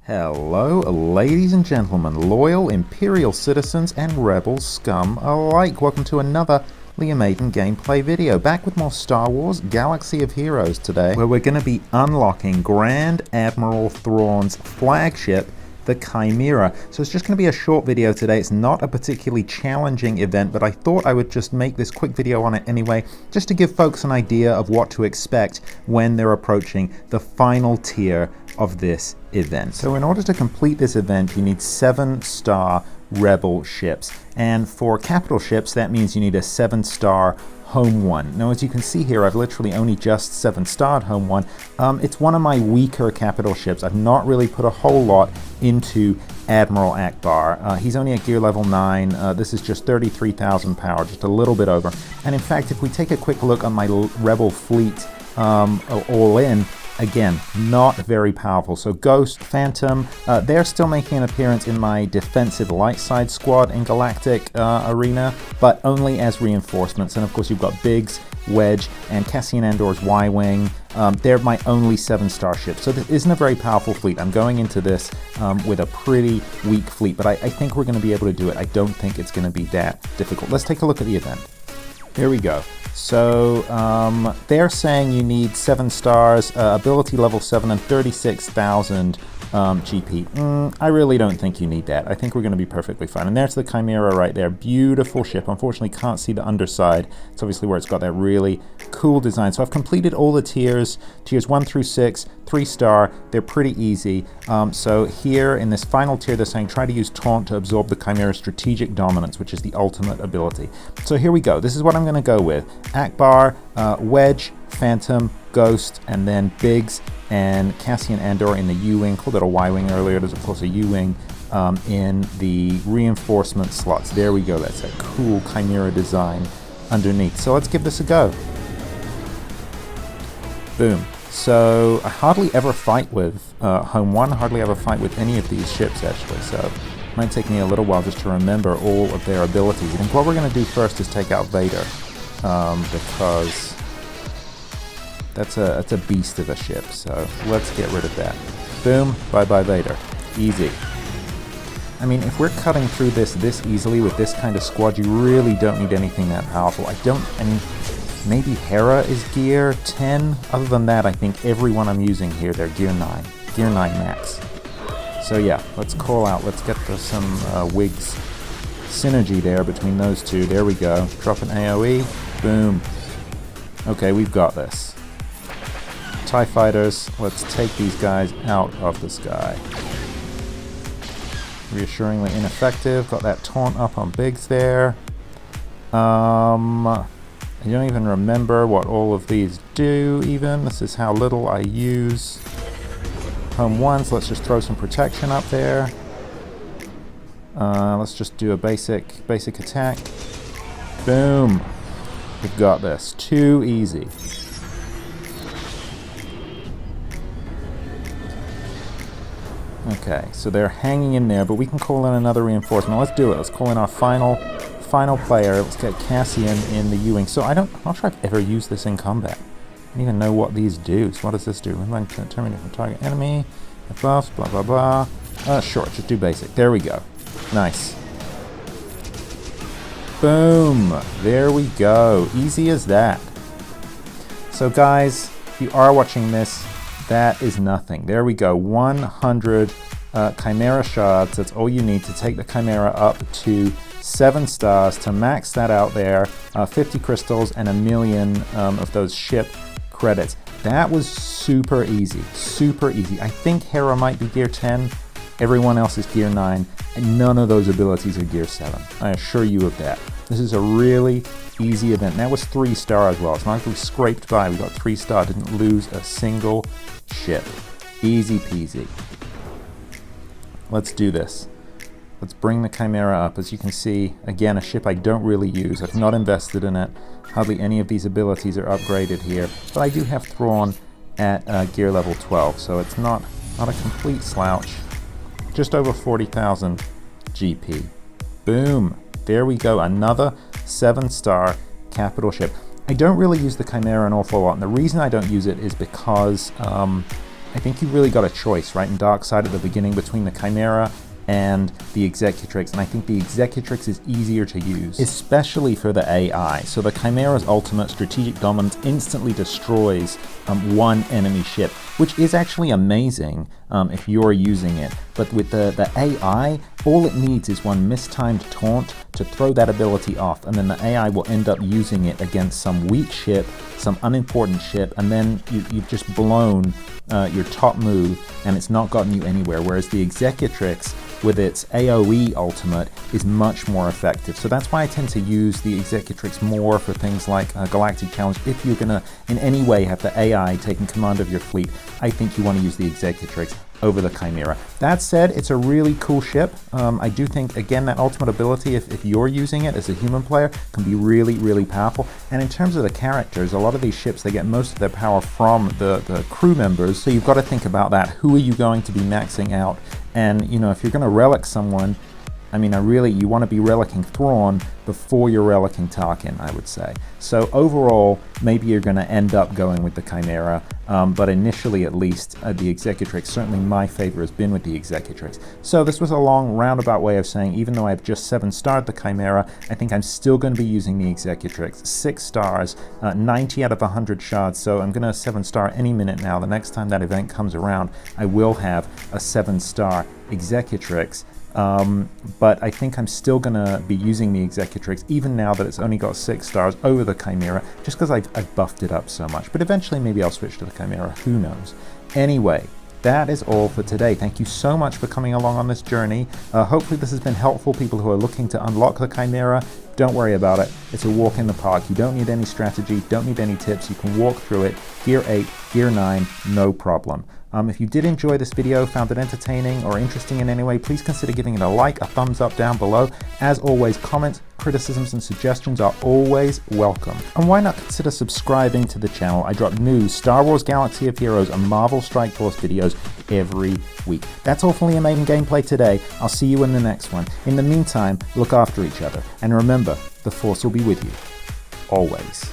Hello, ladies and gentlemen, loyal Imperial citizens and rebel scum alike. Welcome to another Liam Aiden gameplay video. Back with more Star Wars Galaxy of Heroes today, where we're going to be unlocking Grand Admiral Thrawn's flagship, the Chimaera. So it's just going to be a short video today. It's not a particularly challenging event, but I thought I would just make this quick video on it anyway, just to give folks an idea of what to expect when they're approaching the final tier of this event. So in order to complete this event, you need 7-star rebel ships, and for capital ships that means you need a 7-star home one. Now as you can see here, I've literally only just 7-starred home one. It's one of my weaker capital ships. I've not really put a whole lot into Admiral Akbar. He's only at gear level 9. This is just 33,000 power, just a little bit over. And in fact, if we take a quick look on my rebel fleet all in, again, not very powerful. So Ghost, Phantom, they're still making an appearance in my defensive light side squad in Galactic Arena, but only as reinforcements. And of course you've got Biggs, Wedge, and Cassian Andor's Y-Wing. They're my only 7-star ships. So this isn't a very powerful fleet. I'm going into this with a pretty weak fleet, but I think we're going to be able to do it. I don't think it's going to be that difficult. Let's take a look at the event. Here we go. So they're saying you need 7 stars, ability level 7, and 36,000 GP. I really don't think you need that. I think we're going to be perfectly fine. And there's the Chimaera right there. Beautiful ship. Unfortunately, can't see the underside. It's obviously where it's got that really cool design. So I've completed all the tiers 1 through 6, 3-star. They're pretty easy. So here in this final tier, they're saying try to use Taunt to absorb the Chimaera's strategic dominance, which is the ultimate ability. So here we go. This is what I'm going to go with. Akbar, Wedge, Phantom, Ghost, and then Biggs and Cassian Andor in the U-Wing. Called it a Y-Wing earlier. There's of course a U-Wing in the reinforcement slots. There we go. That's a cool Chimaera design underneath. So let's give this a go. Boom. So I hardly ever fight with Home 1, hardly ever fight with any of these ships actually, so it might take me a little while just to remember all of their abilities. I think what we're going to do first is take out Vader, because that's a beast of a ship, so let's get rid of that. Boom, bye-bye Vader. Easy. I mean, if we're cutting through this easily with this kind of squad, you really don't need anything that powerful. I mean, maybe Hera is gear 10. Other than that, I think everyone I'm using here, they're gear 9. Gear 9 max. So yeah, let's call out. Let's get some Wigs synergy there between those two. There we go. Drop an AoE. Boom. Okay, we've got this. TIE fighters, let's take these guys out of the sky. Reassuringly ineffective. Got that taunt up on Biggs there. I don't even remember what all of these do even. This is how little I use Home 1s. Let's just throw some protection up there. Let's just do a basic attack. Boom. We've got this. Too easy. Okay, so they're hanging in there, but we can call in another reinforcement. Let's do it. Let's call in our final player. Let's get Cassian in the U-Wing. So I'm not sure I've ever used this in combat. I don't even know what these do. So what does this do? Terminate from target enemy. Buffs, blah, blah, blah. Sure, just do basic. There we go. Nice. Boom. There we go. Easy as that. So guys, if you are watching this, that is nothing. There we go. 100 Chimaera shards. That's all you need to take the Chimaera up to 7 stars, to max that out there. 50 crystals and 1 million of those ship credits. That was super easy. Super easy. I think Hera might be gear 10. Everyone else is gear 9. And none of those abilities are gear 7. I assure you of that. This is a really easy event. And that was 3-star as well. It's not like we scraped by. We got 3-star. Didn't lose a single ship. Easy peasy. Let's do this. Let's bring the Chimaera up. As you can see, again, a ship I don't really use. I've not invested in it. Hardly any of these abilities are upgraded here. But I do have Thrawn at gear level 12, so it's not a complete slouch. Just over 40,000 GP. Boom. There we go. Another 7-star capital ship. I don't really use the Chimaera an awful lot, and the reason I don't use it is because I I think you really got a choice, right, in Darkseid at the beginning between the Chimaera and the Executrix, and I think the Executrix is easier to use, especially for the AI. So the Chimaera's ultimate, Strategic Dominance, instantly destroys one enemy ship, which is actually amazing if you're using it. But with the AI, all it needs is one mistimed taunt to throw that ability off, and then the AI will end up using it against some weak ship, some unimportant ship, and then you've just blown your top move, and it's not gotten you anywhere. Whereas the Executrix, with its AoE ultimate, is much more effective. So that's why I tend to use the Executrix more for things like Galactic Challenge. If you're gonna in any way have the AI taking command of your fleet, I think you want to use the Executrix over the Chimaera. That said, it's a really cool ship. I do think, again, that ultimate ability, if you're using it as a human player, can be really, really powerful. And in terms of the characters, a lot of these ships, they get most of their power from the crew members, so you've got to think about that. Who are you going to be maxing out? And, you know, if you're going to relic someone, I mean, you want to be relicking Thrawn before you're relicking Tarkin, I would say. So overall, maybe you're going to end up going with the Chimaera, but initially at least, the Executrix, certainly my favor has been with the Executrix. So this was a long roundabout way of saying, even though I've just 7-starred the Chimaera, I think I'm still going to be using the Executrix. 6 stars, 90 out of 100 shards, so I'm going to 7-star any minute now. The next time that event comes around, I will have a 7-star Executrix. But I think I'm still going to be using the Executrix, even now that it's only got 6 stars over the Chimaera, just because I've buffed it up so much. But eventually maybe I'll switch to the Chimaera, who knows. Anyway, that is all for today. Thank you so much for coming along on this journey. Hopefully this has been helpful. People who are looking to unlock the Chimaera, don't worry about it. It's a walk in the park. You don't need any strategy, don't need any tips. You can walk through it, Gear 8, Gear 9, no problem. If you did enjoy this video, found it entertaining or interesting in any way, please consider giving it a like, a thumbs up down below. As always, comments, criticisms, and suggestions are always welcome. And why not consider subscribing to the channel? I drop new Star Wars Galaxy of Heroes and Marvel Strike Force videos every week. That's all for Liam Maiden Gameplay today. I'll see you in the next one. In the meantime, look after each other. And remember, the Force will be with you. Always.